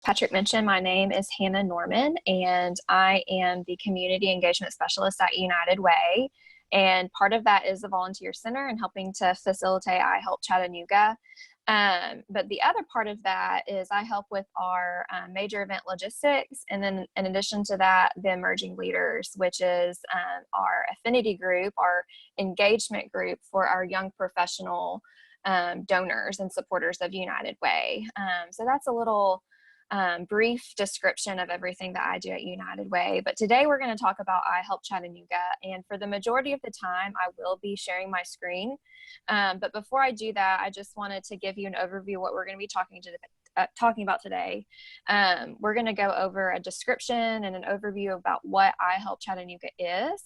Patrick mentioned, my name is Hannah Norman, and I am the Community Engagement Specialist at United Way. And part of that is the Volunteer Center and helping to facilitate I Help Chattanooga. But the other part of that is I help with our major event logistics. And then in addition to that, the Emerging Leaders, which is our affinity group, our engagement group for our young professional donors and supporters of United Way. So that's a little brief description of everything that I do at United Way. But today we're going to talk about I Help Chattanooga. And for the majority of the time, I will be sharing my screen. But before I do that, I just wanted to give you an overview of what we're going to be talking about today. We're going to go over a description and an overview about what I Help Chattanooga is.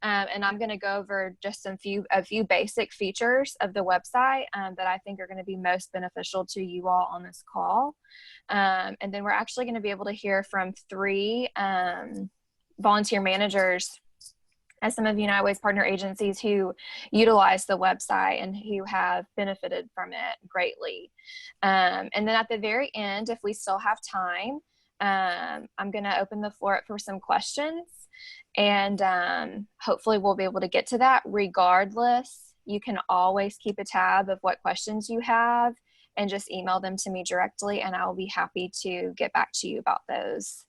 And I'm going to go over just a few basic features of the website that I think are going to be most beneficial to you all on this call. And then we're actually going to be able to hear from three volunteer managers at some of United Way's partner agencies who utilize the website and who have benefited from it greatly. And then at the very end, if we still have time, I'm going to open the floor up for some questions. And hopefully we'll be able to get to that. Regardless, you can always keep a tab of what questions you have and just email them to me directly, and I will be happy to get back to you about those.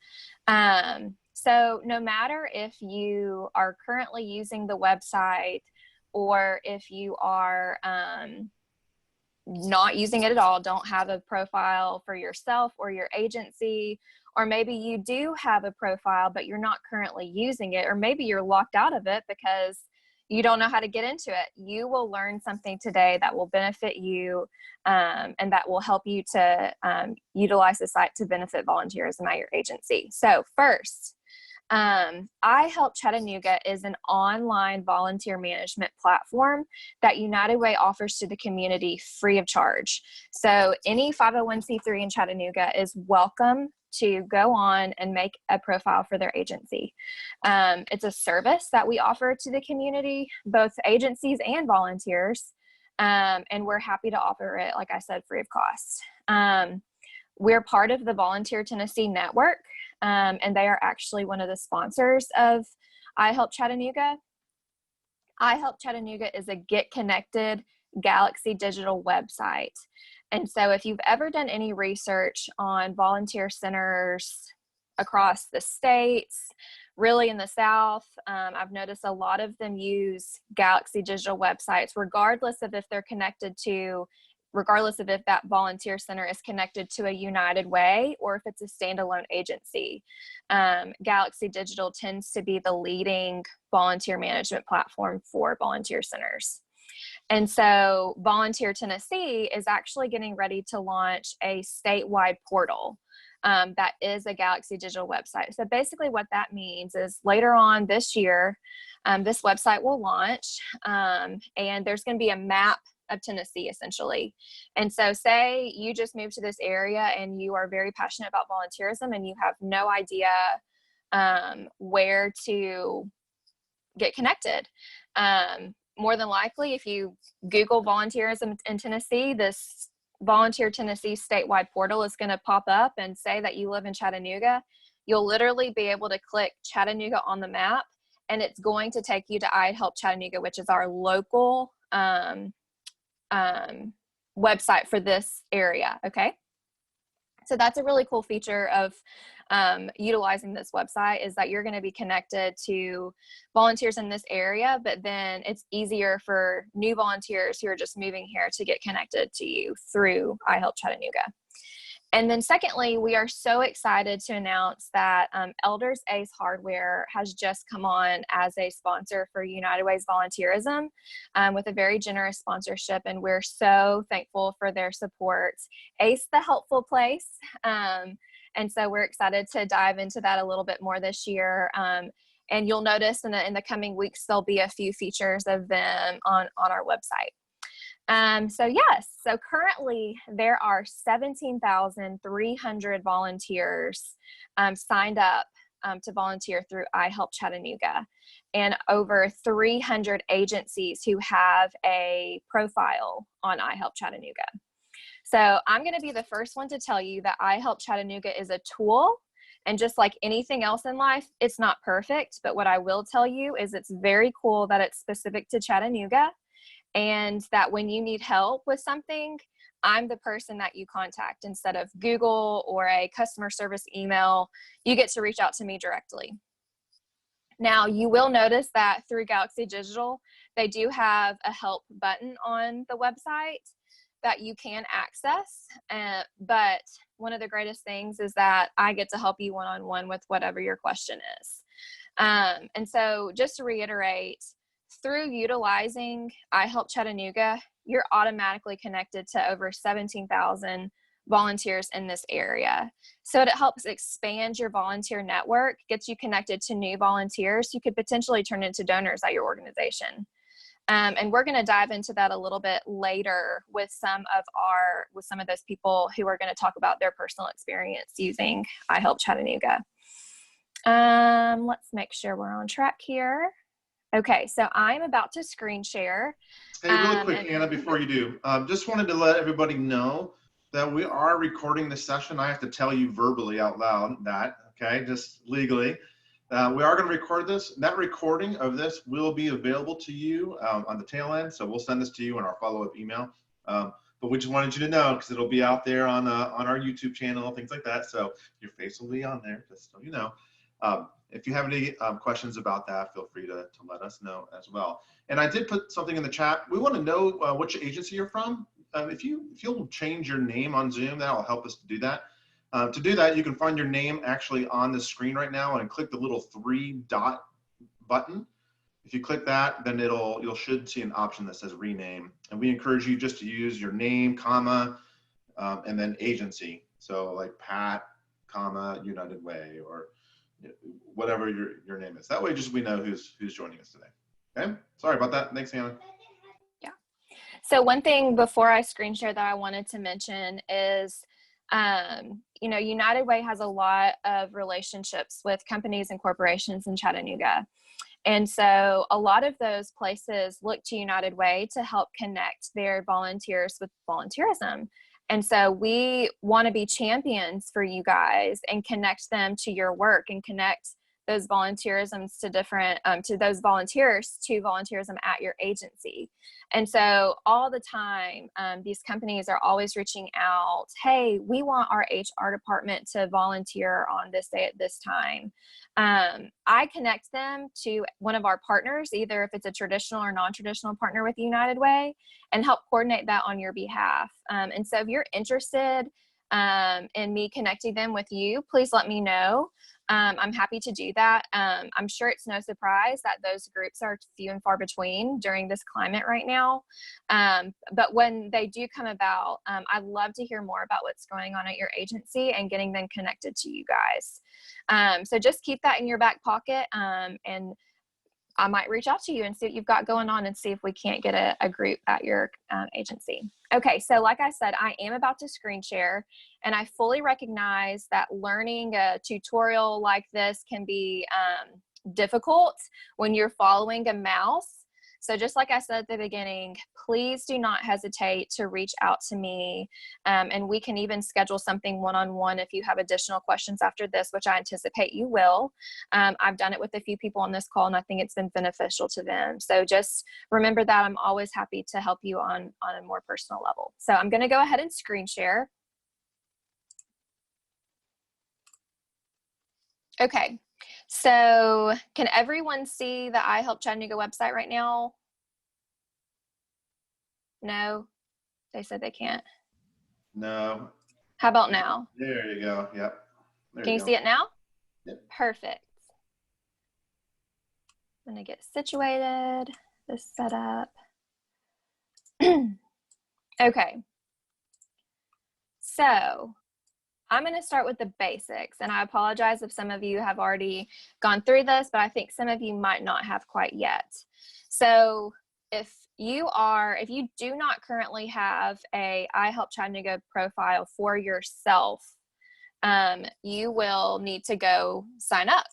So no matter if you are currently using the website or if you are not using it at all, don't have a profile for yourself or your agency, or maybe you do have a profile but you're not currently using it, or maybe you're locked out of it because you don't know how to get into it, you will learn something today that will benefit you and that will help you to utilize the site to benefit volunteerism at your agency. So first, I Help Chattanooga is an online volunteer management platform that United Way offers to the community free of charge. So any 501c3 in Chattanooga is welcome to go on and make a profile for their agency. It's a service that we offer to the community, both agencies and volunteers, and we're happy to offer it, like I said, free of cost. We're part of the Volunteer Tennessee Network, and they are actually one of the sponsors of I Help Chattanooga. I Help Chattanooga is a Get Connected Galaxy digital website. And so if you've ever done any research on volunteer centers across the states, really in the South, I've noticed a lot of them use Galaxy digital websites, regardless of if that volunteer center is connected to a United Way or if it's a standalone agency. Galaxy Digital tends to be the leading volunteer management platform for volunteer centers. And so Volunteer Tennessee is actually getting ready to launch a statewide portal that is a Galaxy Digital website. So basically what that means is later on this year, this website will launch and there's going to be a map of Tennessee essentially. And so say you just moved to this area and you are very passionate about volunteerism and you have no idea where to get connected. More than likely, if you Google volunteerism in Tennessee, this Volunteer Tennessee statewide portal is going to pop up and say that you live in Chattanooga. You'll literally be able to click Chattanooga on the map, and it's going to take you to I Help Chattanooga, which is our local website for this area. Okay. So that's a really cool feature of utilizing this website, is that you're going to be connected to volunteers in this area, but then it's easier for new volunteers who are just moving here to get connected to you through I Help Chattanooga. And then secondly, we are so excited to announce that Elders Ace Hardware has just come on as a sponsor for United Way's Volunteerism with a very generous sponsorship, and we're so thankful for their support. Ace, the helpful place. And so we're excited to dive into that a little bit more this year. And you'll notice in the coming weeks, there'll be a few features of them on our website. So currently there are 17,300 volunteers signed up to volunteer through I Help Chattanooga, and over 300 agencies who have a profile on I Help Chattanooga. So I'm going to be the first one to tell you that I Help Chattanooga is a tool. And just like anything else in life, it's not perfect. But what I will tell you is it's very cool that it's specific to Chattanooga, and that when you need help with something, I'm the person that you contact instead of Google or a customer service email. You get to reach out to me directly. Now, you will notice that through Galaxy Digital, they do have a help button on the website that you can access. But one of the greatest things is that I get to help you one-on-one with whatever your question is. And so just to reiterate, through utilizing I Help Chattanooga, you're automatically connected to over 17,000 volunteers in this area. So it helps expand your volunteer network, gets you connected to new volunteers you could potentially turn into donors at your organization. And we're going to dive into that a little bit later with some of those people who are going to talk about their personal experience using I Help Chattanooga. Let's make sure we're on track here. Okay, so I'm about to screen share. Hey, really quick, Hannah, before you do, just wanted to let everybody know that we are recording this session. I have to tell you verbally out loud that, okay, just legally. We are going to record this. That recording of this will be available to you on the tail end, so we'll send this to you in our follow-up email. But we just wanted you to know because it'll be out there on our YouTube channel, things like that. So your face will be on there, just so you know. If you have any questions about that, feel free to let us know as well. And I did put something in the chat. We want to know which agency you're from. If you'll change your name on Zoom, that will help us to do that. To do that, you can find your name actually on the screen right now and click the little 3-dot button. If you click that, then you should see an option that says rename. And we encourage you just to use your name, comma, and then agency. So like Pat, comma, United Way, or whatever your name is. That way just we know who's joining us today. Okay, sorry about that. Thanks, Hannah. Yeah. So one thing before I screen share that I wanted to mention is, United Way has a lot of relationships with companies and corporations in Chattanooga. And so a lot of those places look to United Way to help connect their volunteers with volunteerism. And so we want to be champions for you guys and connect them to your work and connect those volunteerisms to those volunteers to volunteerism at your agency. And so all the time, these companies are always reaching out, hey, we want our HR department to volunteer on this day at this time. I connect them to one of our partners, either if it's a traditional or non-traditional partner with United Way, and help coordinate that on your behalf. And so if you're interested in me connecting them with you, please let me know. I'm happy to do that. I'm sure it's no surprise that those groups are few and far between during this climate right now. But when they do come about, I'd love to hear more about what's going on at your agency and getting them connected to you guys. So just keep that in your back pocket, and I might reach out to you and see what you've got going on and see if we can't get a group at your agency. Okay, so like I said, I am about to screen share, and I fully recognize that learning a tutorial like this can be difficult when you're following a mouse. So just like I said at the beginning, please do not hesitate to reach out to me, and we can even schedule something one-on-one if you have additional questions after this, which I anticipate you will. I've done it with a few people on this call, and I think it's been beneficial to them. So just remember that I'm always happy to help you on a more personal level. So I'm going to go ahead and screen share. Okay. So can everyone see the I Help Chattanooga website right now? No, they said they can't. No. How about now? There you go. Yep. Can you see it now? Yep. Perfect. I'm gonna get situated, this set up. Okay. So I'm going to start with the basics, and I apologize if some of you have already gone through this, but I think some of you might not have quite yet. So if you do not currently have a I Help Chattanooga profile for yourself, you will need to go sign up.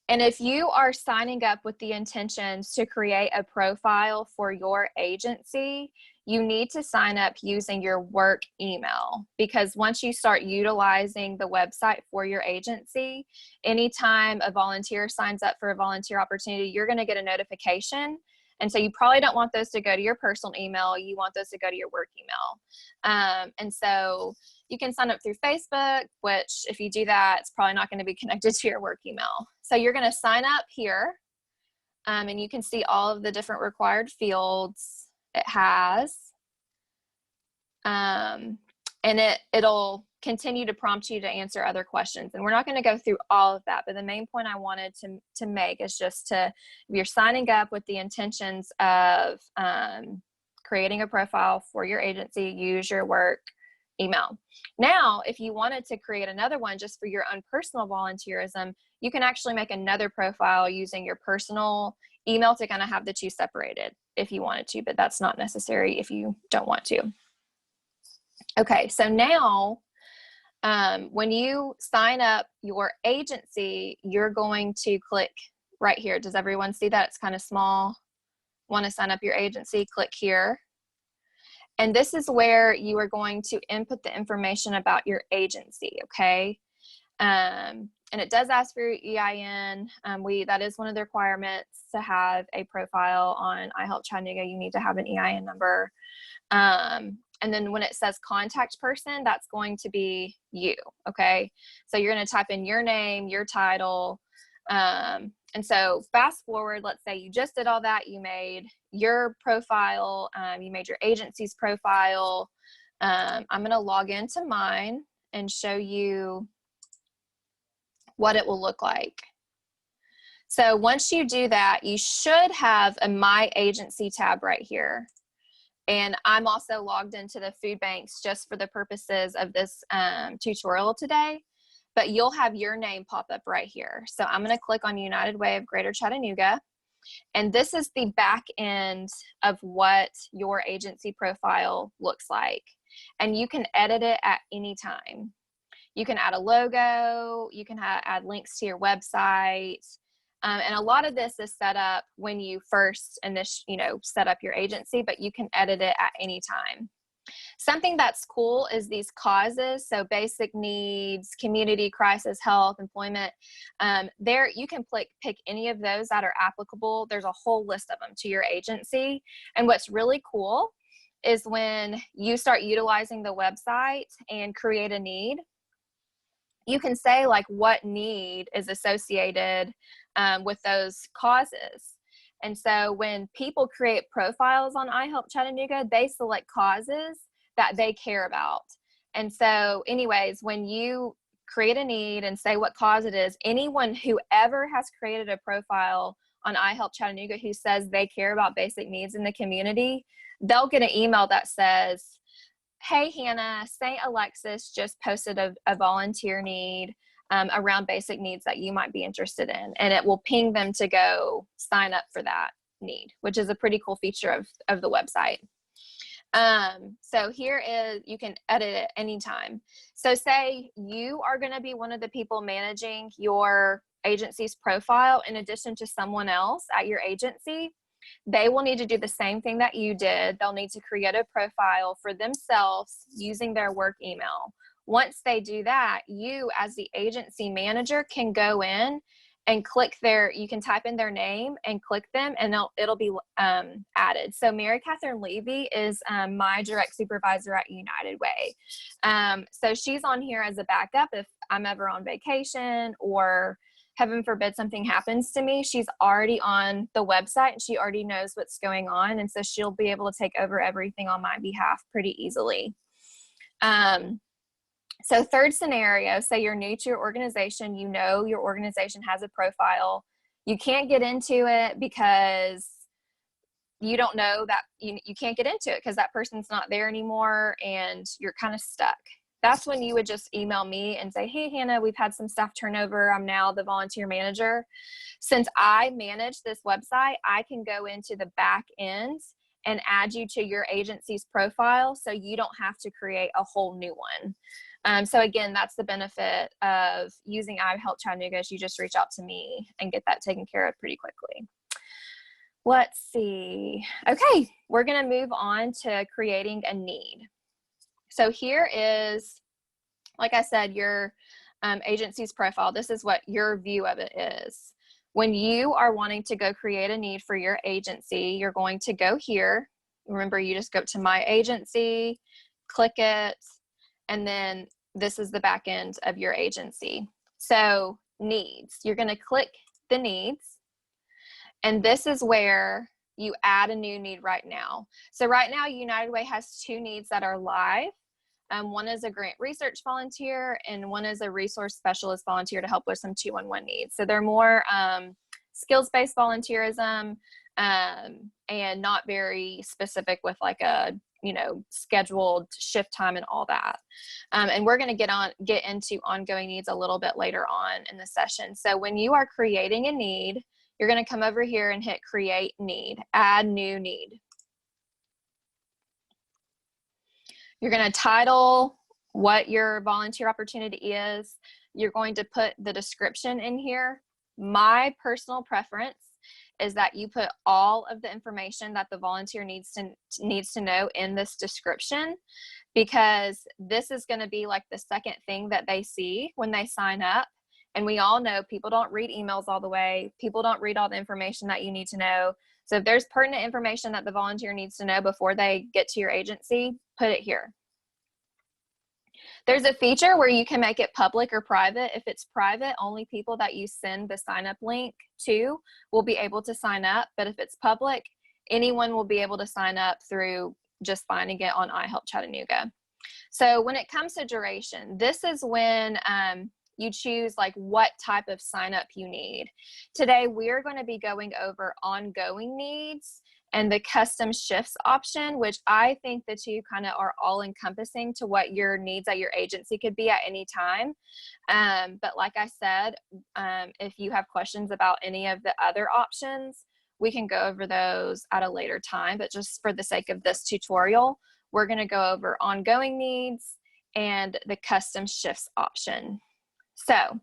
And if you are signing up with the intentions to create a profile for your agency, you need to sign up using your work email, because once you start utilizing the website for your agency, anytime a volunteer signs up for a volunteer opportunity, you're going to get a notification. And so you probably don't want those to go to your personal email. You want those to go to your work email. And so you can sign up through Facebook, which if you do that, it's probably not going to be connected to your work email. So you're going to sign up here, and you can see all of the different required fields it has. And it'll continue to prompt you to answer other questions. And we're not going to go through all of that, but the main point I wanted to make is just if you're signing up with the intentions of creating a profile for your agency, use your work email. Now, if you wanted to create another one just for your own personal volunteerism, you can actually make another profile using your personal email to kind of have the two separated if you wanted to, but that's not necessary if you don't want to. Okay, so now when you sign up your agency, you're going to click right here. Does everyone see that? It's kind of small. Want to sign up your agency, click here. And this is where you are going to input the information about your agency, okay? And it does ask for your EIN. That is one of the requirements to have a profile on iHelpChattanooga. You need to have an EIN number. And then when it says contact person, that's going to be you, okay? So you're going to type in your name, your title. And so fast forward, let's say you just did all that. You made your profile, you made your agency's profile. I'm going to log into mine and show you what it will look like. So once you do that, you should have a My Agency tab right here. And I'm also logged into the food banks just for the purposes of this tutorial today. But you'll have your name pop up right here. So I'm going to click on United Way of Greater Chattanooga. And this is the back end of what your agency profile looks like. And you can edit it at any time. You can add a logo, you can add links to your website. And a lot of this is set up when you first set up your agency, but you can edit it at any time. Something that's cool is these causes. So basic needs, community, crisis, health, employment. There you can pick any of those that are applicable. There's a whole list of them to your agency. And what's really cool is when you start utilizing the website and create a need, you can say like what need is associated with those causes. And so when people create profiles on iHelpChattanooga, they select causes that they care about. And so anyways, when you create a need and say what cause it is, anyone who ever has created a profile on iHelpChattanooga who says they care about basic needs in the community, they'll get an email that says, hey, Hannah, St. Alexis just posted a volunteer need around basic needs that you might be interested in. And it will ping them to go sign up for that need, which is a pretty cool feature of the website. So here is, you can edit it anytime. So say you are going to be one of the people managing your agency's profile in addition to someone else at your agency. They will need to do the same thing that you did. They'll need to create a profile for themselves using their work email. Once they do that, you as the agency manager can go in and click you can type in their name and click them, and it'll be added. So Mary Catherine Levy is my direct supervisor at United Way. So she's on here as a backup if I'm ever on vacation or heaven forbid something happens to me. She's already on the website and she already knows what's going on. And so she'll be able to take over everything on my behalf pretty easily. So third scenario, say you're new to your organization, you know your organization has a profile. You can't get into it because you don't know that you can't get into it because that person's not there anymore and you're kind of stuck. That's when you would just email me and say, hey, Hannah, we've had some staff turnover. I'm now the volunteer manager. Since I manage this website, I can go into the back end and add you to your agency's profile so you don't have to create a whole new one. So again, that's the benefit of using iHelp Chattanooga, is you just reach out to me and get that taken care of pretty quickly. Let's see. Okay, we're going to move on to creating a need. So here is, like I said, your agency's profile. This is what your view of it is. When you are wanting to go create a need for your agency, you're going to go here. Remember, you just go to My Agency, click it, and then this is the back end of your agency. So needs, you're going to click the needs, and this is where you add a new need right now. So right now, United Way has 2 needs that are live. One is a grant research volunteer, and one is a resource specialist volunteer to help with some 211 needs. So they're more skills-based volunteerism, and not very specific with like a, you know, scheduled shift time and all that. And we're going to get into ongoing needs a little bit later on in the session. So when you are creating a need, you're going to come over here and hit create need, add new need. You're going to title what your volunteer opportunity is. You're going to put the description in here. My personal preference is that you put all of the information that the volunteer needs to know in this description, because this is going to be like the second thing that they see when they sign up. And we all know people don't read emails all the way. People don't read all the information that you need to know. So if there's pertinent information that the volunteer needs to know before they get to your agency, put it here. There's a feature where you can make it public or private. If it's private, only people that you send the sign up link to will be able to sign up. But if it's public, anyone will be able to sign up through just finding it on iHelp Chattanooga. So when it comes to duration, this is when you choose like what type of sign up you need. Today, we're going to be going over ongoing needs and the custom shifts option, which I think the two kind of are all encompassing to what your needs at your agency could be at any time. But like I said, if you have questions about any of the other options, we can go over those at a later time. But just for the sake of this tutorial, we're going to go over ongoing needs and the custom shifts option. So,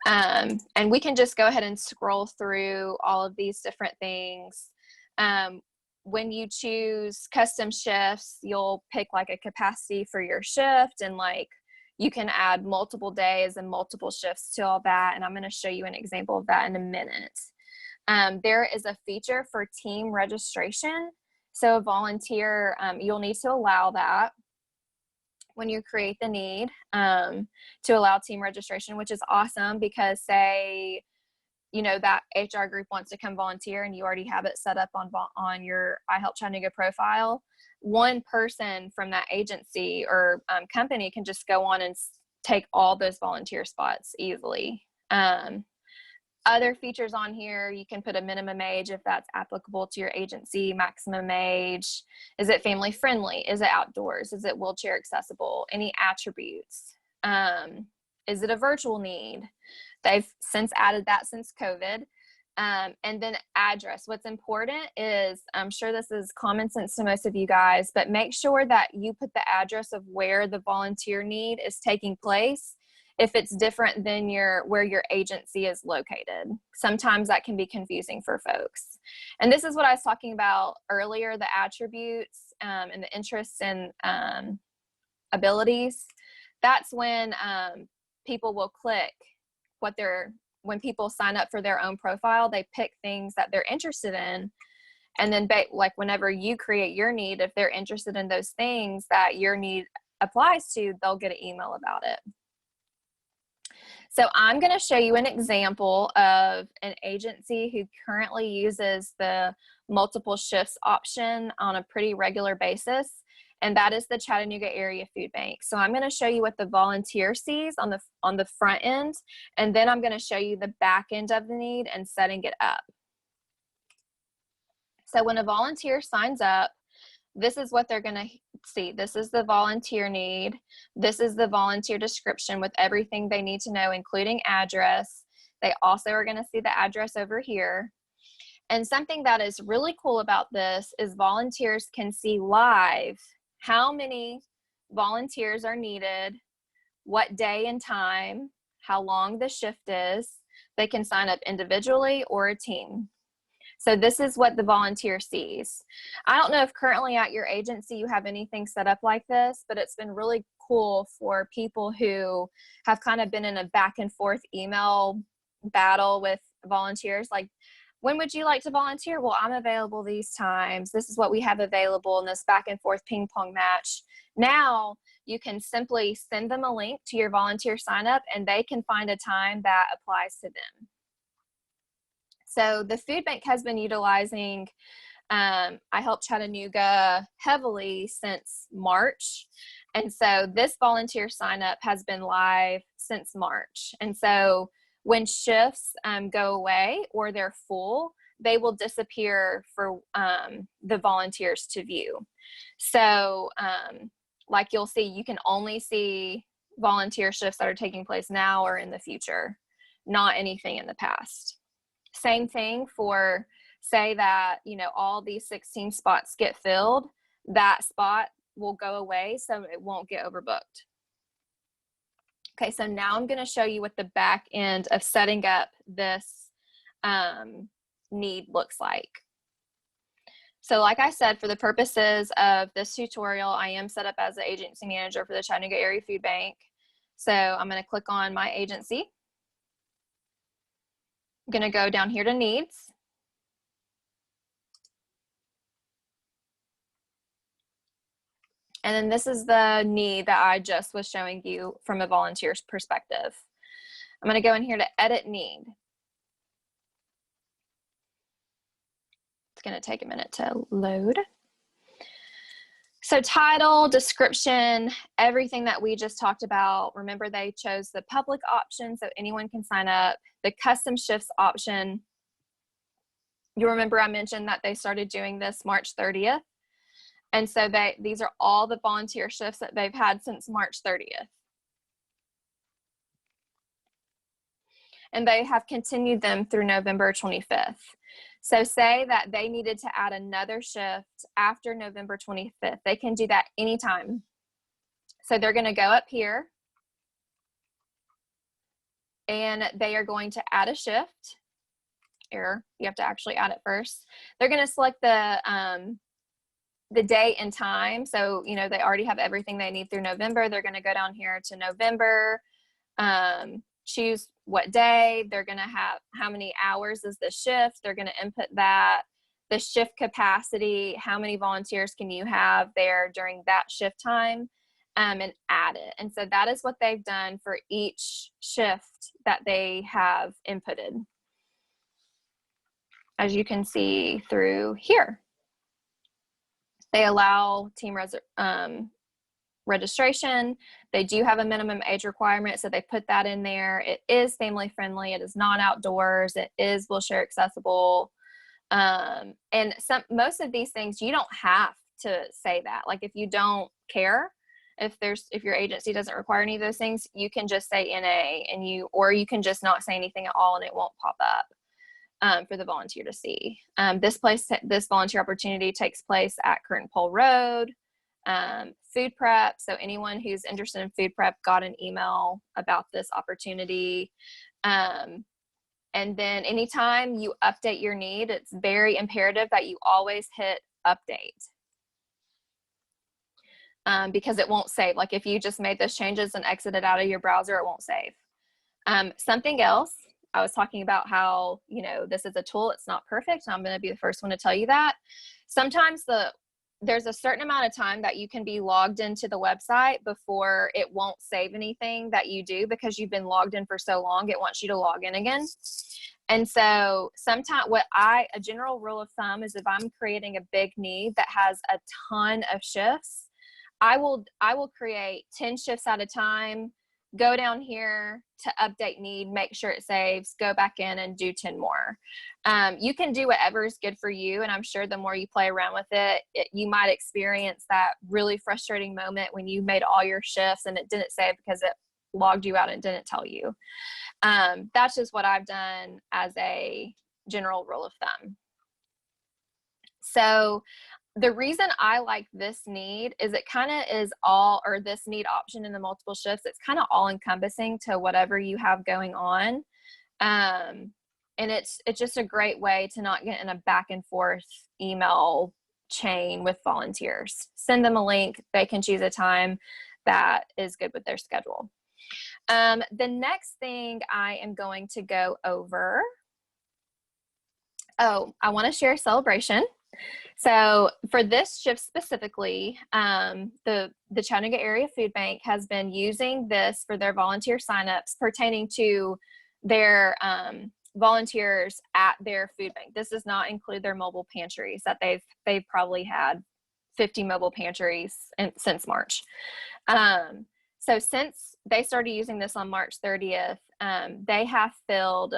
and we can just go ahead and scroll through all of these different things. When you choose custom shifts, you'll pick like a capacity for your shift, and like you can add multiple days and multiple shifts to all that. And I'm going to show you an example of that in a minute. There is a feature for team registration. So a volunteer, you'll need to allow that when you create the need, to allow team registration, which is awesome because say, you know, that HR group wants to come volunteer and you already have it set up on your iHelp Chattanooga profile. One person from that agency or company can just go on and take all those volunteer spots easily. Other features on here, you can put a minimum age if that's applicable to your agency, maximum age. Is it family friendly? Is it outdoors? Is it wheelchair accessible? Any attributes? Is it a virtual need? They've since added that since COVID. And then address. What's important is, I'm sure this is common sense to most of you guys, but make sure that you put the address of where the volunteer need is taking place if it's different than where your agency is located. Sometimes that can be confusing for folks. And this is what I was talking about earlier, the attributes and the interests and abilities. That's when people will click when people sign up for their own profile, they pick things that they're interested in. And then like whenever you create your need, if they're interested in those things that your need applies to, they'll get an email about it. So I'm going to show you an example of an agency who currently uses the multiple shifts option on a pretty regular basis, and that is the Chattanooga Area Food Bank. So I'm going to show you what the volunteer sees on the front end, and then I'm going to show you the back end of the need and setting it up. So when a volunteer signs up, this is what they're going to see. This is the volunteer need. This is the volunteer description with everything they need to know, including address. They also are going to see the address over here. And something that is really cool about this is volunteers can see live how many volunteers are needed, what day and time, how long the shift is. They can sign up individually or a team. So this is what the volunteer sees. I don't know if currently at your agency you have anything set up like this, but it's been really cool for people who have kind of been in a back and forth email battle with volunteers. Like, when would you like to volunteer? Well, I'm available these times. This is what we have available in this back and forth ping pong match. Now you can simply send them a link to your volunteer sign up and they can find a time that applies to them. So the food bank has been utilizing I Help Chattanooga heavily since March. And so this volunteer sign up has been live since March. And so when shifts go away or they're full, they will disappear for the volunteers to view. So like you'll see, you can only see volunteer shifts that are taking place now or in the future, not anything in the past. Same thing for, say that, you know, all these 16 spots get filled, that spot will go away so it won't get overbooked. Okay, so now I'm going to show you what the back end of setting up this need looks like. So like I said, for the purposes of this tutorial, I am set up as the agency manager for the Chattanooga Area Food Bank. So I'm going to click on my agency. I'm going to go down here to needs. And then this is the need that I just was showing you from a volunteer's perspective. I'm going to go in here to edit need. It's going to take a minute to load. So title, description, everything that we just talked about. Remember, they chose the public option so anyone can sign up. The custom shifts option, you remember I mentioned that they started doing this March 30th. And so these are all the volunteer shifts that they've had since March 30th. And they have continued them through November 25th. So say that they needed to add another shift after November 25th. They can do that anytime. So they're going to go up here and they are going to add a shift. Error, you have to actually add it first. They're going to select the date and time. So, you know, they already have everything they need through November. They're going to go down here to November, choose what day. They're going to have how many hours is the shift. They're going to input that, the shift capacity, how many volunteers can you have there during that shift time, and add it. And so that is what they've done for each shift that they have inputted, as you can see through here. They allow team registration. They do have a minimum age requirement, so they put that in there. It is family friendly. It is not outdoors. It is wheelchair accessible. And most of these things, you don't have to say that. Like if you don't care, if your agency doesn't require any of those things, you can just say NA or you can just not say anything at all and it won't pop up. For the volunteer to see. This volunteer opportunity takes place at Curtin Pole Road. Food prep, so anyone who's interested in food prep got an email about this opportunity. And then anytime you update your need, it's very imperative that you always hit update. Because it won't save. Like if you just made those changes and exited out of your browser, it won't save. Something else, I was talking about how, you know, this is a tool, it's not perfect, and I'm going to be the first one to tell you that. Sometimes there's a certain amount of time that you can be logged into the website before it won't save anything that you do because you've been logged in for so long, it wants you to log in again. And so sometimes a general rule of thumb is if I'm creating a big need that has a ton of shifts, I will create 10 shifts at a time, go down here to update need, make sure it saves, go back in and do 10 more. You can do whatever is good for you. And I'm sure the more you play around with it, you might experience that really frustrating moment when you made all your shifts and it didn't save because it logged you out and didn't tell you. That's just what I've done as a general rule of thumb. So the reason I like this need is it kind of is all, or this need option in the multiple shifts, it's kind of all encompassing to whatever you have going on. And it's just a great way to not get in a back and forth email chain with volunteers. Send them a link. They can choose a time that is good with their schedule. The next thing I am going to go over, I want to share a celebration. So for this shift specifically, the Chattanooga Area Food Bank has been using this for their volunteer signups pertaining to their volunteers at their food bank. This does not include their mobile pantries that they've probably had 50 mobile pantries since March. So since they started using this on March 30th, they have filled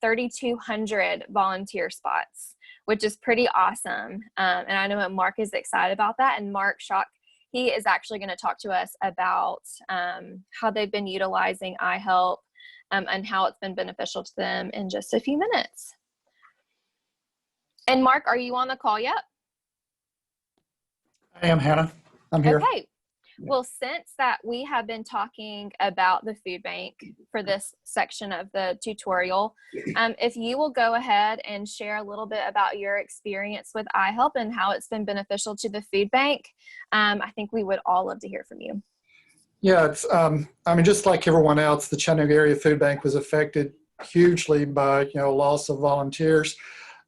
3,200 volunteer spots, which is pretty awesome. And I know that Mark is excited about that. And Mark Schock, he is actually going to talk to us about how they've been utilizing iHelp and how it's been beneficial to them in just a few minutes. And Mark, are you on the call yet? I am, Hannah. I'm here. Okay. Well, since that we have been talking about the food bank for this section of the tutorial, if you will go ahead and share a little bit about your experience with iHelp and how it's been beneficial to the food bank, I think we would all love to hear from you. Yeah, it's, I mean, just like everyone else, the Chattanooga Area Food Bank was affected hugely by, loss of volunteers.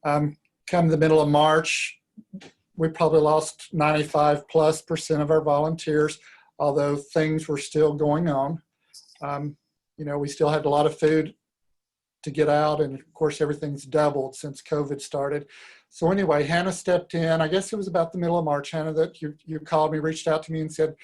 Come the middle of March, we probably lost 95+% of our volunteers, although things were still going on. We still had a lot of food to get out, and of course everything's doubled since COVID started. So anyway, Hannah stepped in. I guess it was about the middle of March, Hannah, that you called me, reached out to me and said,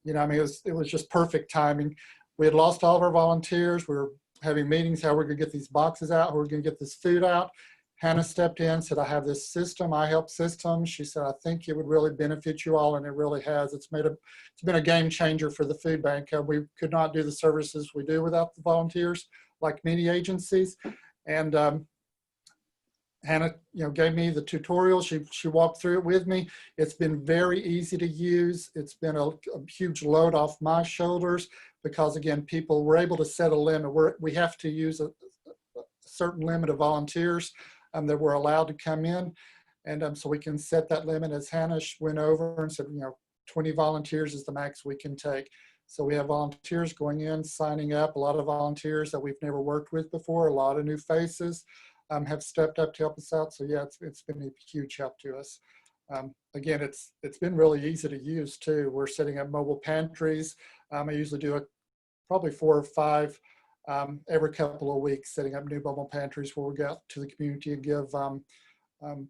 it was just perfect timing. We had lost all of our volunteers. We were having meetings, how we're gonna get these boxes out, how we're gonna get this food out. Hannah stepped in, said, I have this system, iHelp system. She said, I think it would really benefit you all, and it really has. It's been a game changer for the food bank. We could not do the services we do without the volunteers, like many agencies. And Hannah, gave me the tutorial. She walked through it with me. It's been very easy to use. It's been a huge load off my shoulders because, again, people were able to set a limit. We have to use a certain limit of volunteers that were allowed to come in. And so we can set that limit, as Hannah went over and said, 20 volunteers is the max we can take. So we have volunteers going in, signing up, a lot of volunteers that we've never worked with before, a lot of new faces have stepped up to help us out. So yeah, it's been a huge help to us. Again, it's been really easy to use too. We're setting up mobile pantries. I usually do probably 4 or 5 every couple of weeks, setting up new mobile pantries where we go out to the community and give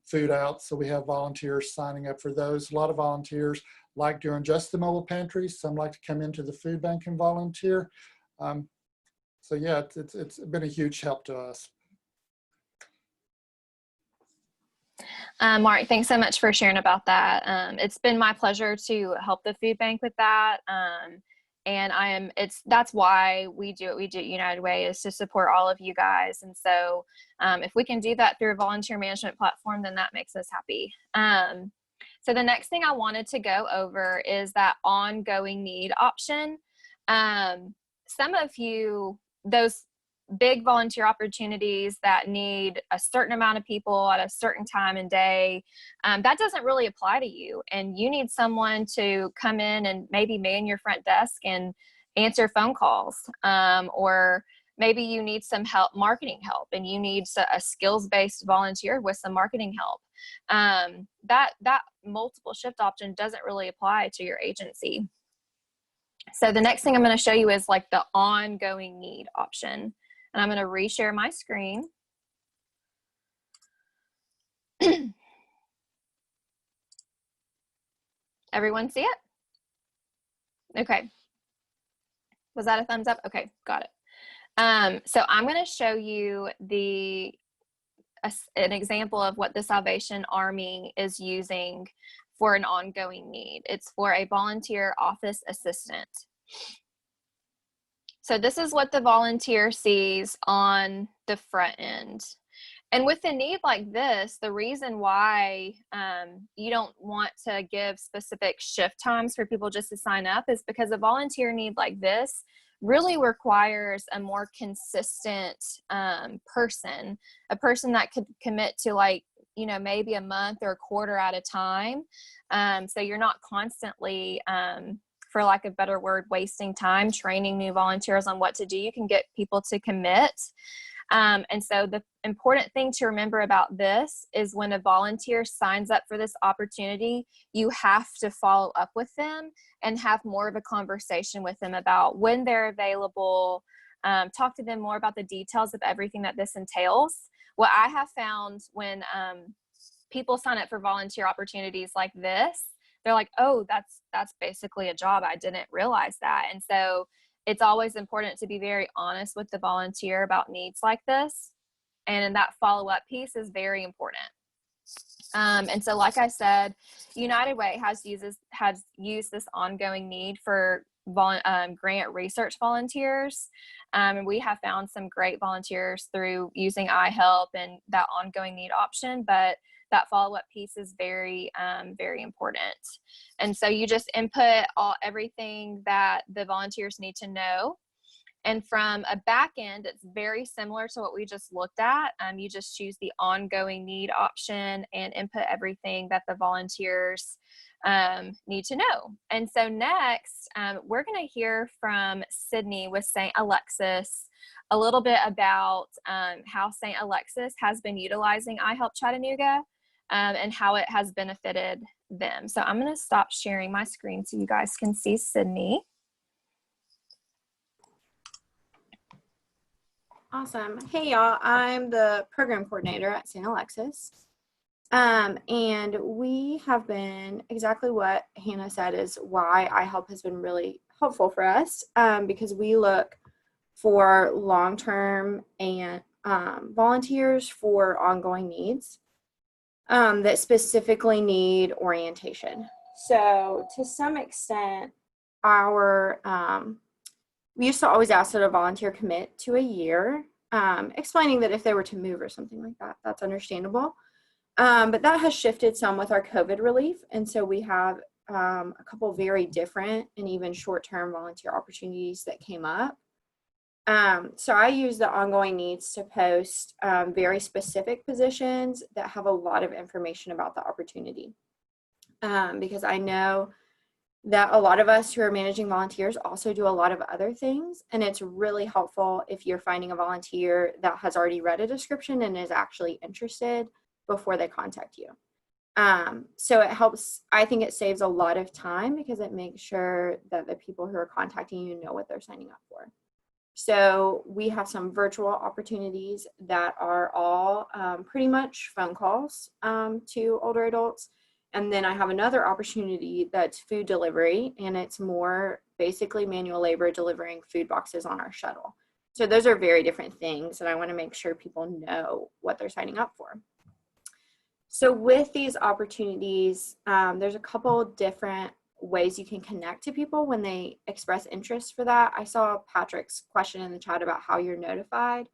food out. So we have volunteers signing up for those. A lot of volunteers like doing just the mobile pantries. Some like to come into the food bank and volunteer. So yeah, it's been a huge help to us. Mark, thanks so much for sharing about that. It's been my pleasure to help the food bank with that. And that's why we do what we do at United Way, is to support all of you guys. And so if we can do that through a volunteer management platform, then that makes us happy. So the next thing I wanted to go over is that ongoing need option. Some of you, those big volunteer opportunities that need a certain amount of people at a certain time and day, that doesn't really apply to you. And you need someone to come in and maybe man your front desk and answer phone calls. Or maybe you need some help, marketing help, and you need a skills-based volunteer with some marketing help. That multiple shift option doesn't really apply to your agency. So the next thing I'm going to show you is like the ongoing need option. And I'm going to reshare my screen. Everyone see it? Okay. Was that a thumbs up? Okay, got it. So I'm going to show you an example of what the Salvation Army is using for an ongoing need. It's for a volunteer office assistant. So this is what the volunteer sees on the front end. And with a need like this, the reason why you don't want to give specific shift times for people just to sign up is because a volunteer need like this really requires a more consistent person, a person that could commit to, like, you know, maybe a month or a quarter at a time. So you're not constantly, for lack of a better word, wasting time training new volunteers on what to do. You can get people to commit. And so the important thing to remember about this is when a volunteer signs up for this opportunity, you have to follow up with them and have more of a conversation with them about when they're available. Talk to them more about the details of everything that this entails. What I have found when people sign up for volunteer opportunities like this, they're like, oh, that's basically a job. I didn't realize that. And so it's always important to be very honest with the volunteer about needs like this. And that follow-up piece is very important. And so, like I said, United Way has used this ongoing need for grant research volunteers. And we have found some great volunteers through using iHelp and that ongoing need option, but that follow-up piece is very, very important. And so you just input everything that the volunteers need to know. And from a back end, it's very similar to what we just looked at. You just choose the ongoing need option and input everything that the volunteers need to know. And so next, we're going to hear from Sydney with St. Alexis a little bit about how St. Alexis has been utilizing iHelp Chattanooga and how it has benefited them. So I'm going to stop sharing my screen so you guys can see Sydney. Awesome. Hey, y'all. I'm the program coordinator at St. Alexis. And we have been exactly what Hannah said is why iHelp has been really helpful for us, because we look for long-term and volunteers for ongoing needs that specifically need orientation. So to some extent, we used to always ask that a volunteer commit to a year, explaining that if they were to move or something like that, that's understandable. But that has shifted some with our COVID relief. And so we have a couple very different and even short-term volunteer opportunities that came up. So I use the ongoing needs to post very specific positions that have a lot of information about the opportunity. Because I know that a lot of us who are managing volunteers also do a lot of other things. And it's really helpful if you're finding a volunteer that has already read a description and is actually interested before they contact you. So it helps, I think it saves a lot of time because it makes sure that the people who are contacting you know what they're signing up for. So we have some virtual opportunities that are all pretty much phone calls to older adults. And then I have another opportunity that's food delivery, and it's more basically manual labor delivering food boxes on our shuttle. So those are very different things, and I want to make sure people know what they're signing up for. So with these opportunities, there's a couple different ways you can connect to people when they express interest for that. I saw Patrick's question in the chat about how you're notified.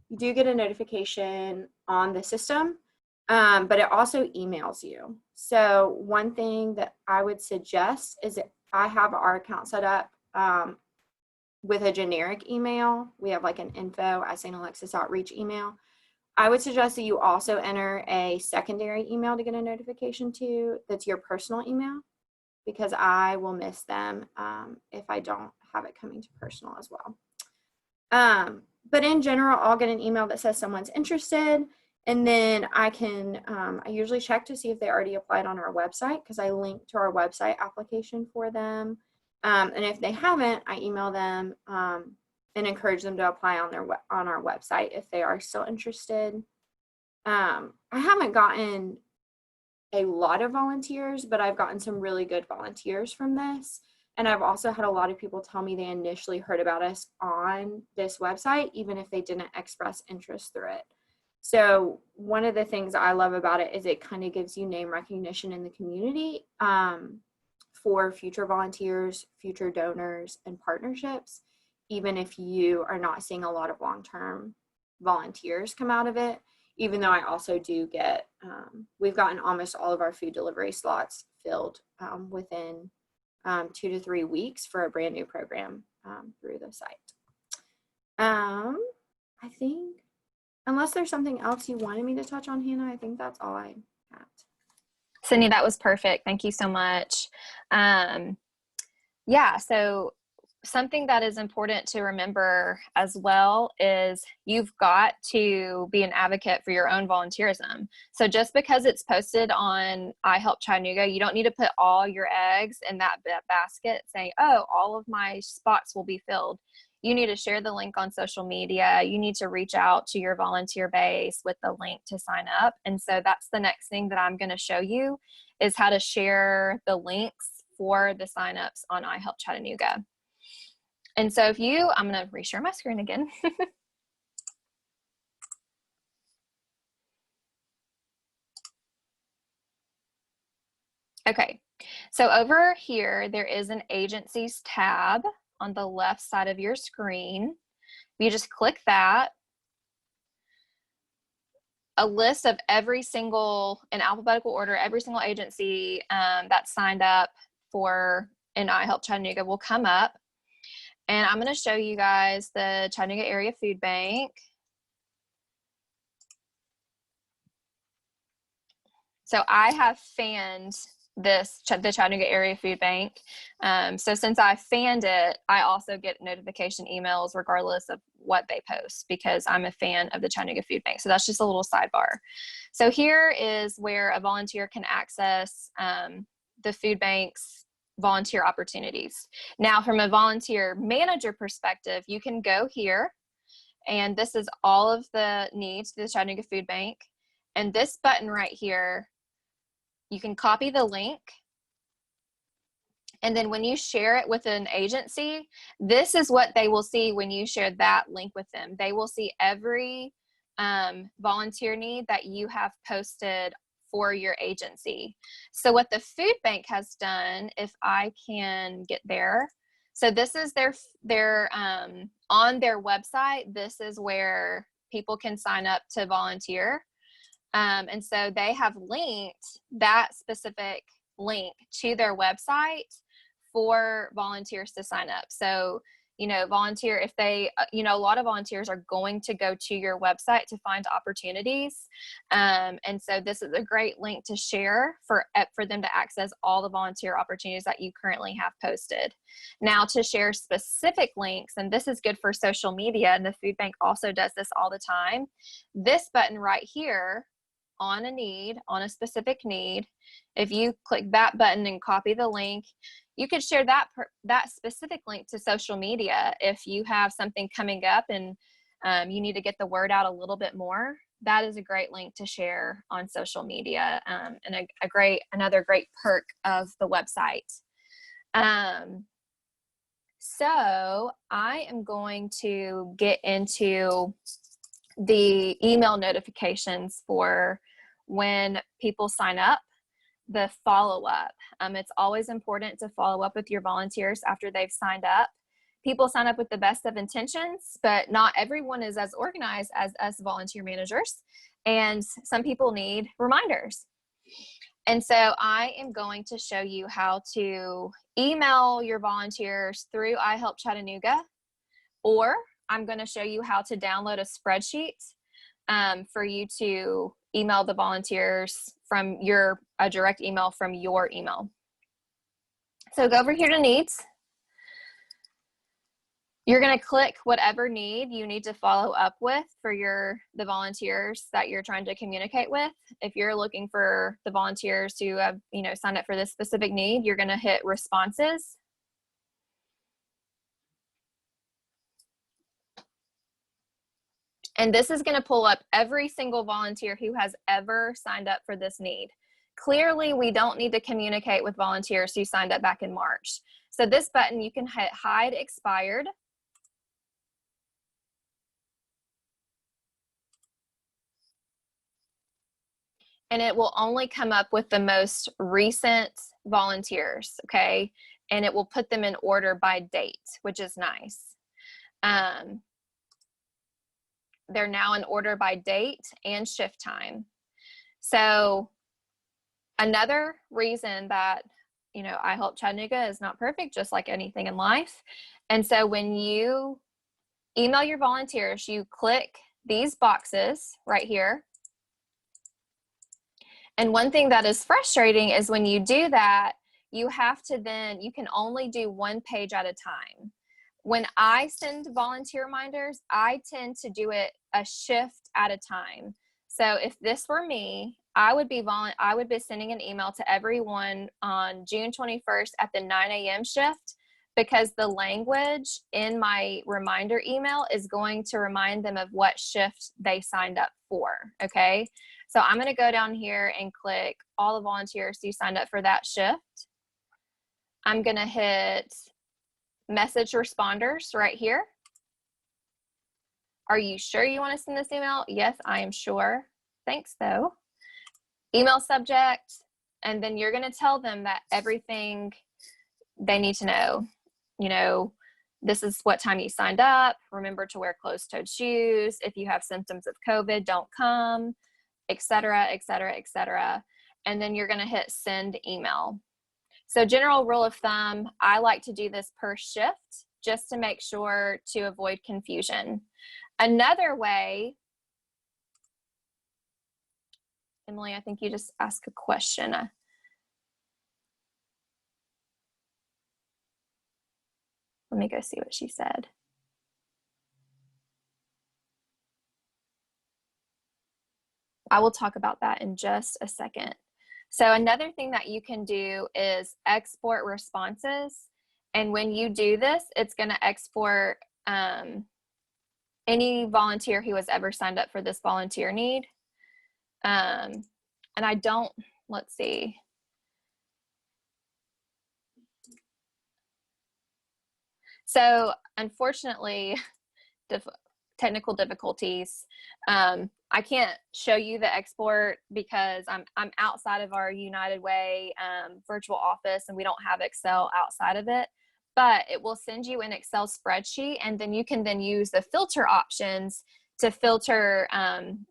You do get a notification on the system, but it also emails you. So one thing that I would suggest is that I have our account set up with a generic email. We have like an info@stalexis.reach email. I would suggest that you also enter a secondary email to get a notification to that's your personal email, because I will miss them if I don't have it coming to personal as well. But in general, I'll get an email that says someone's interested, and then I can, I usually check to see if they already applied on our website, because I link to our website application for them. And if they haven't, I email them and encourage them to apply on our website if they are still interested. I haven't gotten a lot of volunteers, but I've gotten some really good volunteers from this. And I've also had a lot of people tell me they initially heard about us on this website, even if they didn't express interest through it. So one of the things I love about it is it kind of gives you name recognition in the community for future volunteers, future donors, and partnerships, even if you are not seeing a lot of long-term volunteers come out of it. even though I also do get, we've gotten almost all of our food delivery slots filled within 2 to 3 weeks for a brand new program through the site. I think, unless there's something else you wanted me to touch on, Hannah, I think that's all I had. Sydney, that was perfect. Thank you so much. Yeah, so something that is important to remember as well is you've got to be an advocate for your own volunteerism. So just because it's posted on I Help Chattanooga, you don't need to put all your eggs in that basket saying, oh, all of my spots will be filled. You need to share the link on social media. You need to reach out to your volunteer base with the link to sign up. And so that's the next thing that I'm going to show you is how to share the links for the signups on I Help Chattanooga. And so if you, I'm going to reshare my screen again. Okay, so over here, there is an agencies tab on the left side of your screen. You just click that. A list of every single, in alphabetical order, every single agency that signed up for an I Help Chattanooga will come up. And I'm going to show you guys the Chattanooga Area Food Bank. So I have fanned the Chattanooga Area Food Bank. So since I fanned it, I also get notification emails regardless of what they post because I'm a fan of the Chattanooga Food Bank. So that's just a little sidebar. So here is where a volunteer can access the food bank's volunteer opportunities. Now, from a volunteer manager perspective, you can go here, and this is all of the needs to the Chattanooga Food Bank. And this button right here, you can copy the link. And then when you share it with an agency, this is what they will see when you share that link with them. They will see every volunteer need that you have posted for your agency. So what the food bank has done, if I can get there, so this is their on their website, this is where people can sign up to volunteer. And so they have linked that specific link to their website for volunteers to sign up. So, you know, volunteer, if they, you know, a lot of volunteers are going to go to your website to find opportunities. And so this is a great link to share for them to access all the volunteer opportunities that you currently have posted. Now to share specific links, and this is good for social media, and the food bank also does this all the time. This button right here on a need, on a specific need, if you click that button and copy the link, you could share that specific link to social media. If you have something coming up and you need to get the word out a little bit more, that is a great link to share on social media, and another great perk of the website. So I am going to get into the email notifications for when people sign up, the follow-up. It's always important to follow up with your volunteers after they've signed up. People sign up with the best of intentions, but not everyone is as organized as us volunteer managers, and some people need reminders. And so I am going to show you how to email your volunteers through I Help Chattanooga, or I'm going to show you how to download a spreadsheet for you to email the volunteers from a direct email from your email. So go over here to needs. You're going to click whatever need you need to follow up with for the volunteers that you're trying to communicate with. If you're looking for the volunteers to have, signed up for this specific need, you're going to hit responses. And this is going to pull up every single volunteer who has ever signed up for this need. Clearly, we don't need to communicate with volunteers who signed up back in March. So this button, you can hit hide expired. And it will only come up with the most recent volunteers, okay? And it will put them in order by date, which is nice. they're now in order by date and shift time. So another reason that, you know, I Help Chattanooga is not perfect, just like anything in life. And so when you email your volunteers, you click these boxes right here. And one thing that is frustrating is when you do that, you have to then, you can only do one page at a time. When I send volunteer reminders, I tend to do it a shift at a time. So if this were me, I would be sending an email to everyone on June 21st at the 9 a.m. shift, because the language in my reminder email is going to remind them of what shift they signed up for, okay? So I'm gonna go down here and click all the volunteers who signed up for that shift. I'm gonna hit message responders right here. Are you sure you wanna send this email? Yes, I am sure. Thanks though. Email subject, and then you're gonna tell them that everything they need to know. You know, this is what time you signed up. Remember to wear closed-toed shoes. If you have symptoms of COVID, don't come, et cetera, et cetera, et cetera. And then you're gonna hit send email. So general rule of thumb, I like to do this per shift just to make sure to avoid confusion. Another way, Emily, I think you just asked a question. Let me go see what she said. I will talk about that in just a second. So another thing that you can do is export responses. And when you do this, it's going to export any volunteer who has ever signed up for this volunteer need. And I don't, let's see. So unfortunately, technical difficulties. I can't show you the export because I'm outside of our United Way virtual office, and we don't have Excel outside of it, but it will send you an Excel spreadsheet, and then you can then use the filter options to filter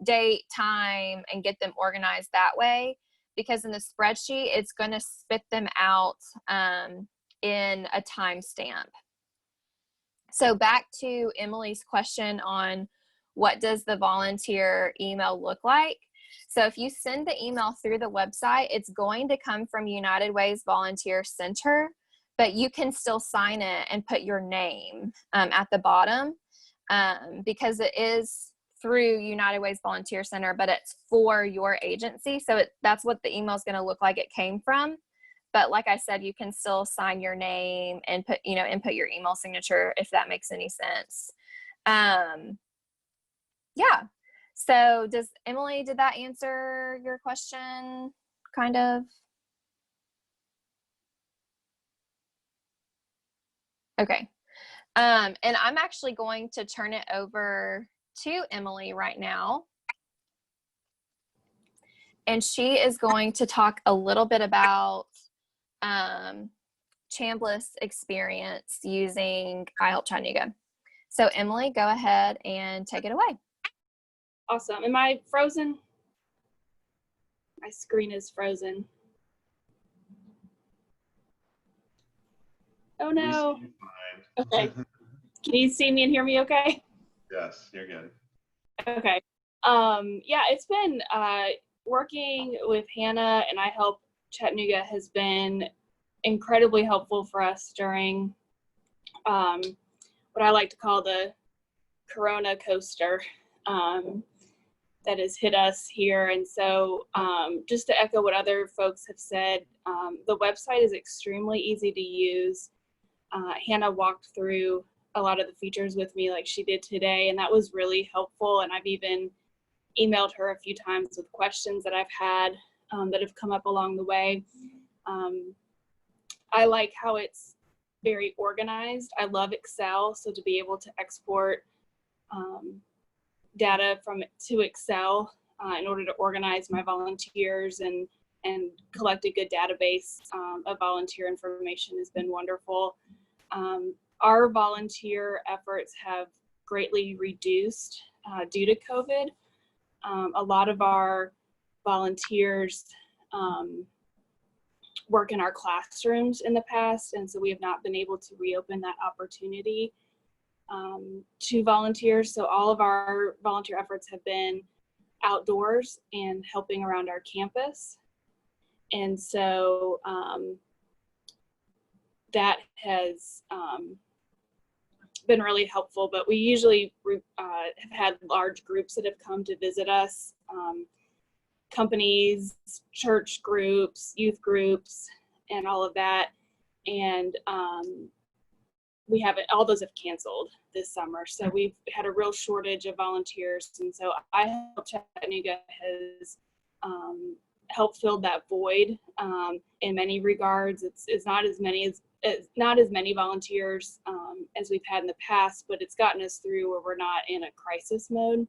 date, time, and get them organized that way, because in the spreadsheet, it's going to spit them out in a timestamp. So back to Emily's question on what does the volunteer email look like? So if you send the email through the website, it's going to come from United Way's Volunteer Center, but you can still sign it and put your name at the bottom because it is through United Way's Volunteer Center, but it's for your agency. So that's what the email is going to look like it came from. But like I said, you can still sign your name and put, input your email signature if that makes any sense. Yeah. So Emily, did that answer your question? Kind of? Okay. And I'm actually going to turn it over to Emily right now. And she is going to talk a little bit about Chambliss experience using iHelp Chattanooga. So Emily, go ahead and take it away. Awesome. Am I frozen? My screen is frozen. Oh no. Okay. Can you see me and hear me okay? Yes, you're good. Okay. Yeah, it's been working with Hannah and iHelp Chattanooga has been incredibly helpful for us during what I like to call the Corona coaster that has hit us here. And so just to echo what other folks have said, the website is extremely easy to use. Hannah walked through a lot of the features with me like she did today, and that was really helpful. And I've even emailed her a few times with questions that I've had that have come up along the way. I like how it's very organized. I love Excel, so to be able to export data to Excel in order to organize my volunteers and collect a good database of volunteer information has been wonderful. Our volunteer efforts have greatly reduced due to COVID. A lot of our volunteers work in our classrooms in the past, and so we have not been able to reopen that opportunity to volunteers. So all of our volunteer efforts have been outdoors and helping around our campus. And so that has been really helpful, but we usually have had large groups that have come to visit us, companies, church groups, youth groups, and all of that. And we haven't, all those have canceled this summer. So we've had a real shortage of volunteers. And so iHelp Chattanooga has helped fill that void in many regards. It's not as many volunteers as we've had in the past, but it's gotten us through where we're not in a crisis mode.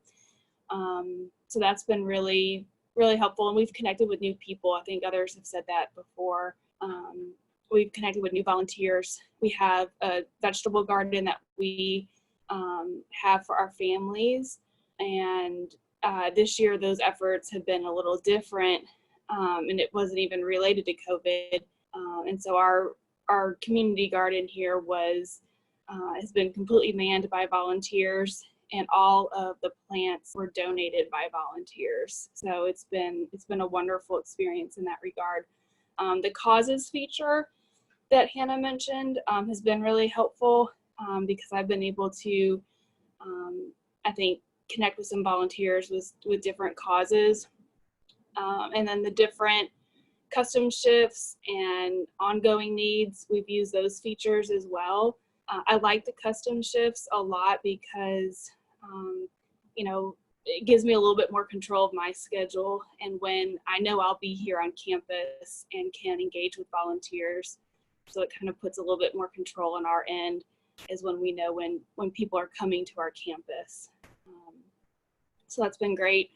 So that's been really, really helpful. And we've connected with new people. I think others have said that before. We've connected with new volunteers. We have a vegetable garden that we have for our families. And this year, those efforts have been a little different, and it wasn't even related to COVID. And so our community garden here has been completely manned by volunteers, and all of the plants were donated by volunteers. So it's been a wonderful experience in that regard. The causes feature that Hannah mentioned has been really helpful because I've been able to, I think, connect with some volunteers with different causes. And then the different custom shifts and ongoing needs, we've used those features as well. I like the custom shifts a lot because, it gives me a little bit more control of my schedule. And when I know I'll be here on campus and can engage with volunteers, so it kind of puts a little bit more control on our end is when we know when people are coming to our campus. So that's been great.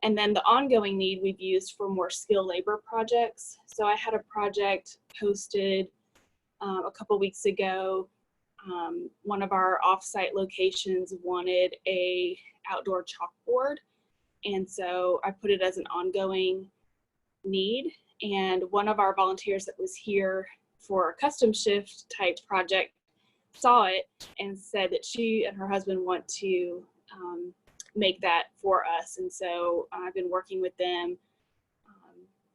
And then the ongoing need we've used for more skilled labor projects. So I had a project posted a couple weeks ago. One of our offsite locations wanted a outdoor chalkboard. And so I put it as an ongoing need. And one of our volunteers that was here for a custom shift type project saw it and said that she and her husband want to make that for us. And so I've been working with them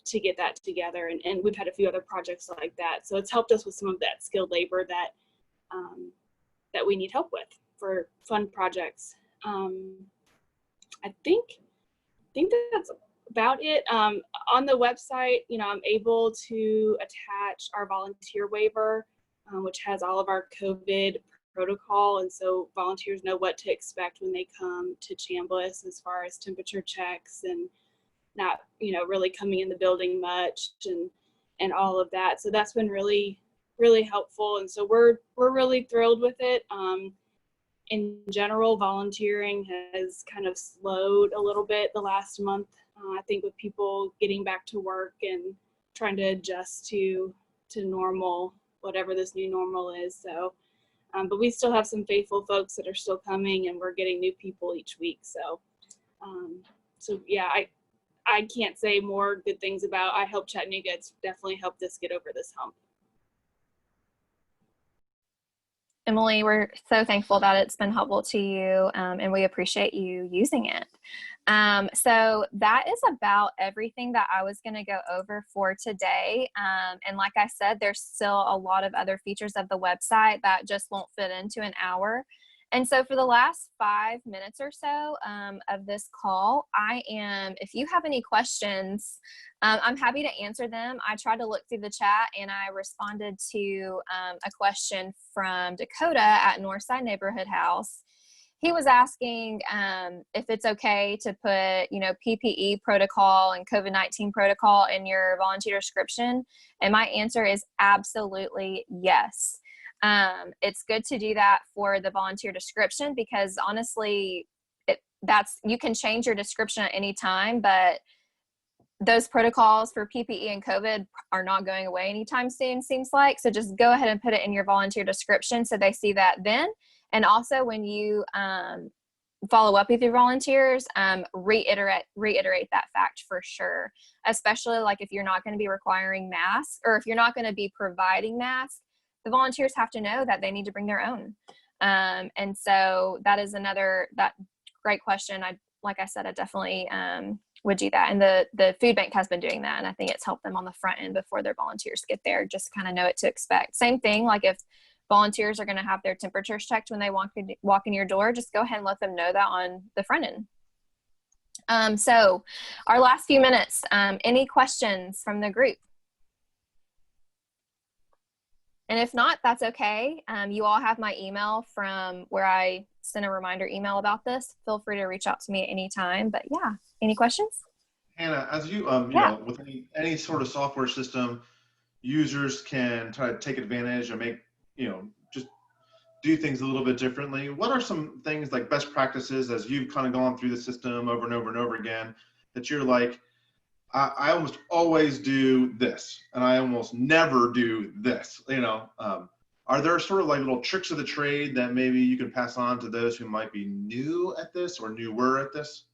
to get that together. And we've had a few other projects like that. So it's helped us with some of that skilled labor that we need help with for fun projects. I think that's about it. On the website, I'm able to attach our volunteer waiver, which has all of our COVID protocol. And so volunteers know what to expect when they come to Chambliss as far as temperature checks and not, really coming in the building much and all of that. So that's been really, really helpful. And so we're really thrilled with it. In general, volunteering has kind of slowed a little bit the last month. I think with people getting back to work and trying to adjust to normal, whatever this new normal is. So, but we still have some faithful folks that are still coming, and we're getting new people each week. So, yeah, I can't say more good things about iHelp Chattanooga. It's definitely helped us get over this hump. Emily, we're so thankful that it's been helpful to you, and we appreciate you using it. So that is about everything that I was going to go over for today. And like I said, there's still a lot of other features of the website that just won't fit into an hour. And so for the last 5 minutes or so of this call, if you have any questions, I'm happy to answer them. I tried to look through the chat and I responded to a question from Dakota at Northside Neighborhood House. He was asking if it's okay to put, PPE protocol and COVID-19 protocol in your volunteer description. And my answer is absolutely yes. It's good to do that for the volunteer description because honestly, you can change your description at any time, but those protocols for PPE and COVID are not going away anytime soon, seems like. So just go ahead and put it in your volunteer description so they see that then. And also when you follow up with your volunteers, reiterate that fact for sure, especially like if you're not going to be requiring masks or if you're not going to be providing masks, the volunteers have to know that they need to bring their own. And so that is that great question. Like I said, I definitely would do that. And the food bank has been doing that. And I think it's helped them on the front end before their volunteers get there, just kind of know what to expect. Same thing, like if volunteers are going to have their temperatures checked when they walk in your door, just go ahead and let them know that on the front end. So our last few minutes, any questions from the group? And if not, that's okay. You all have my email from where I sent a reminder email about this. Feel free to reach out to me at any time. But yeah, any questions? Hannah, as you know, with any sort of software system, users can try to take advantage and make, just do things a little bit differently. What are some things like best practices as you've kind of gone through the system over and over and over again that you're like, I almost always do this and I almost never do this, are there sort of like little tricks of the trade that maybe you can pass on to those who might be new at this or newer at this?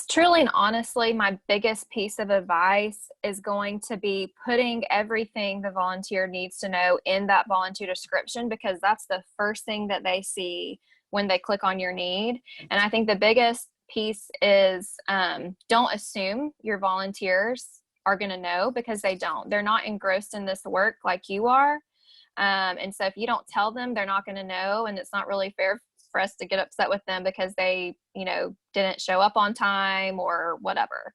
Truly and honestly, my biggest piece of advice is going to be putting everything the volunteer needs to know in that volunteer description, because that's the first thing that they see when they click on your need. And I think the biggest piece is don't assume your volunteers are going to know, because they don't. They're not engrossed in this work like you are. And so if you don't tell them, they're not going to know, and it's not really fair for us to get upset with them because they, didn't show up on time or whatever.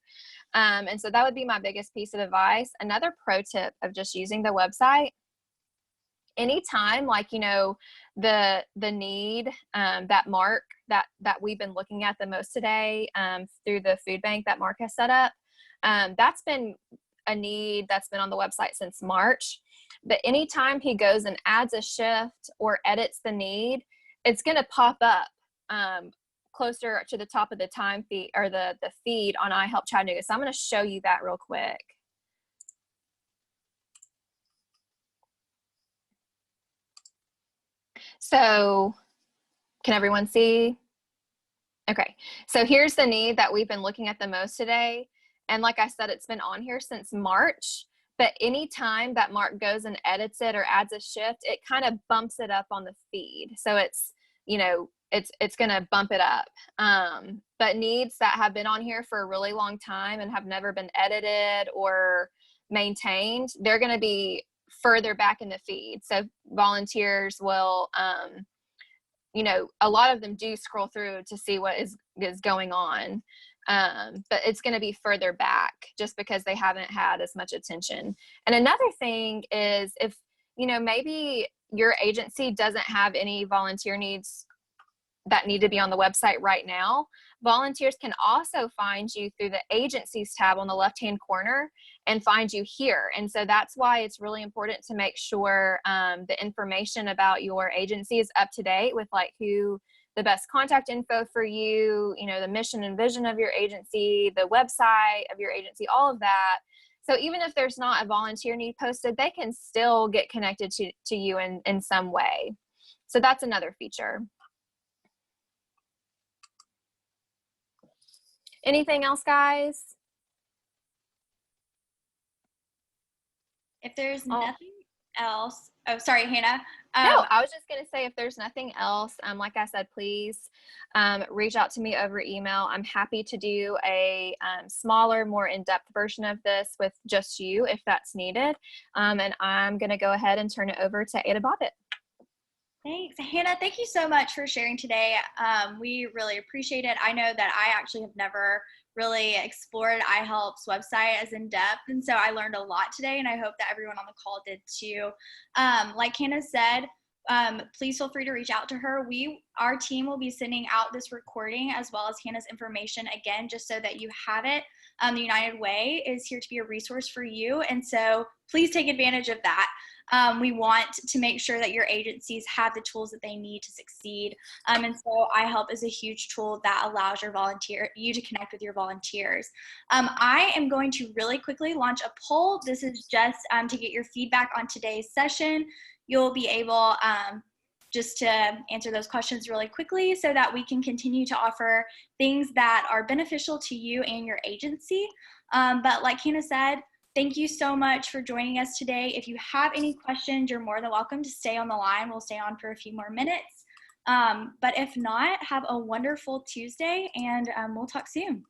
And so that would be my biggest piece of advice. Another pro tip of just using the website, anytime, like, the need, that Mark, that we've been looking at the most today, through the food bank that Mark has set up, that's been a need that's been on the website since March. But anytime he goes and adds a shift or edits the need, it's going to pop up closer to the top of the time feed or the feed on iHelp Chattanooga. So I'm going to show you that real quick. So can everyone see? Okay, so here's the need that we've been looking at the most today. And like I said, it's been on here since March, but anytime that Mark goes and edits it or adds a shift, it kind of bumps it up on the feed. So it's, it's going to bump it up. But needs that have been on here for a really long time and have never been edited or maintained, they're going to be further back in the feed. So volunteers will, a lot of them do scroll through to see what is going on. But it's going to be further back just because they haven't had as much attention. And another thing is if, maybe your agency doesn't have any volunteer needs that need to be on the website right now, volunteers can also find you through the agencies tab on the left-hand corner and find you here. And so that's why it's really important to make sure the information about your agency is up to date with like who the best contact info for you, the mission and vision of your agency, the website of your agency, all of that. So even if there's not a volunteer need posted, they can still get connected to you in some way. So that's another feature. Anything else, guys? If there's nothing else, oh, sorry, Hannah. No, I was just going to say, if there's nothing else, like I said, please reach out to me over email. I'm happy to do a smaller, more in-depth version of this with just you if that's needed. And I'm going to go ahead and turn it over to Ada Bobbitt. Thanks. Hannah, thank you so much for sharing today. We really appreciate it. I know that I actually have never really explored iHelp's website as in depth, and so I learned a lot today, and I hope that everyone on the call did too. Like Hannah said, please feel free to reach out to her. Our team will be sending out this recording as well as Hannah's information again, just so that you have it. The United Way is here to be a resource for you, and so please take advantage of that. We want to make sure that your agencies have the tools that they need to succeed. And so iHelp is a huge tool that allows you to connect with your volunteers. I am going to really quickly launch a poll. This is just to get your feedback on today's session. You'll be able just to answer those questions really quickly so that we can continue to offer things that are beneficial to you and your agency. But like Hannah said, thank you so much for joining us today. If you have any questions, you're more than welcome to stay on the line. We'll stay on for a few more minutes. But if not, have a wonderful Tuesday, and we'll talk soon.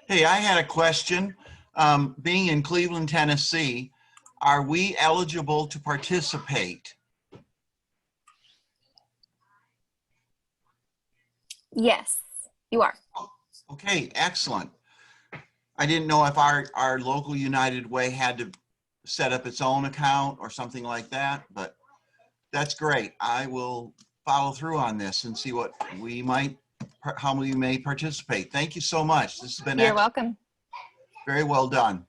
Hey, I had a question. Being in Cleveland, Tennessee, are we eligible to participate? Yes, you are. Okay, excellent. I didn't know if our local United Way had to set up its own account or something like that, but that's great. I will follow through on this and see what we might, how we may participate. Thank you so much. This has been You're excellent. welcome. Very well done.